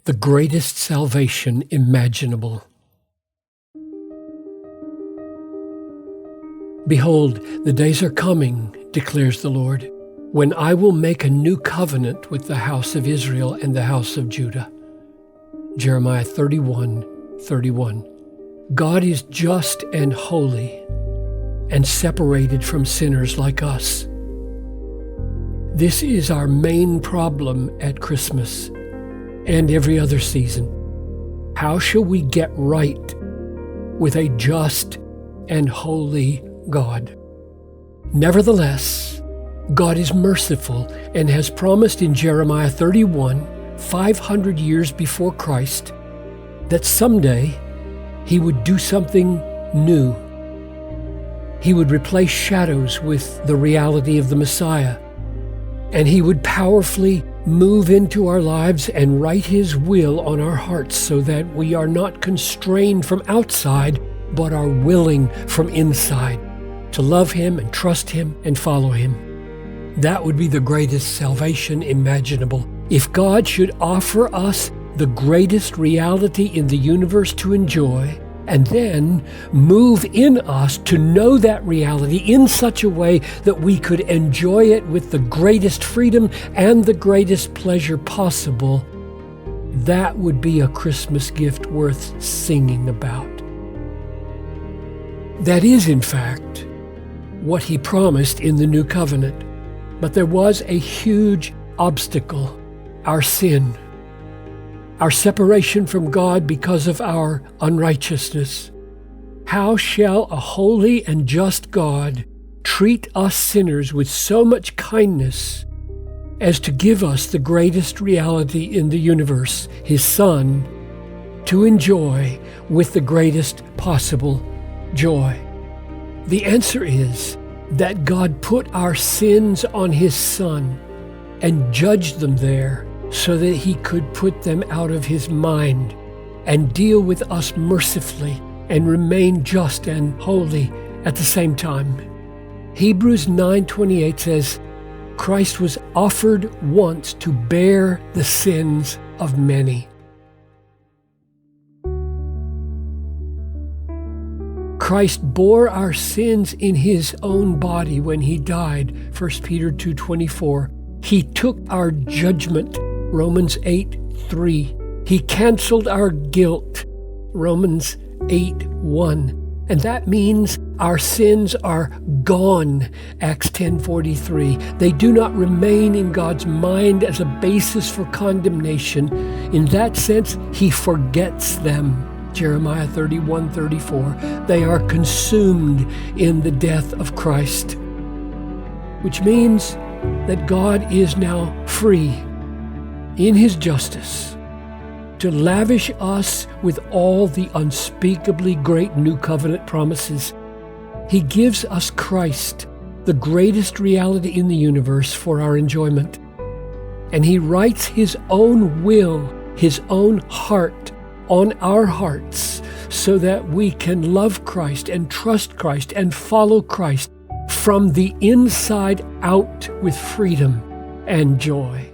the greatest salvation imaginable. Behold, the days are coming, declares the Lord, when I will make a new covenant with the house of Israel and the house of Judah. Jeremiah 31:31. God is just and holy and separated from sinners like us. This is our main problem at Christmas and every other season. How shall we get right with a just and holy God? Nevertheless, God is merciful and has promised in Jeremiah 31, 500 years before Christ, that someday He would do something new. He would replace shadows with the reality of the Messiah, and He would powerfully move into our lives and write His will on our hearts so that we are not constrained from outside, but are willing from inside to love Him and trust Him and follow Him. That would be the greatest salvation imaginable. If God should offer us the greatest reality in the universe to enjoy, and then move in us to know that reality in such a way that we could enjoy it with the greatest freedom and the greatest pleasure possible, that would be a Christmas gift worth singing about. That is, in fact, what He promised in the New Covenant. But there was a huge obstacle: our sin, our separation from God because of our unrighteousness. How shall a holy and just God treat us sinners with so much kindness as to give us the greatest reality in the universe, His Son, to enjoy with the greatest possible joy? The answer is that God put our sins on His Son and judged them there so that He could put them out of His mind and deal with us mercifully and remain just and holy at the same time. Hebrews 9:28 says, Christ was offered once to bear the sins of many. Christ bore our sins in His own body when He died, 1 Peter 2:24. He took our judgment, Romans 8:3. He canceled our guilt, Romans 8:1. And that means our sins are gone, Acts 10:43. They do not remain in God's mind as a basis for condemnation. In that sense, He forgets them, Jeremiah 31:34. They are consumed in the death of Christ, which means that God is now free in His justice to lavish us with all the unspeakably great new covenant promises. He gives us Christ, the greatest reality in the universe, for our enjoyment. And He writes His own will, His own heart on our hearts so that we can love Christ and trust Christ and follow Christ from the inside out with freedom and joy.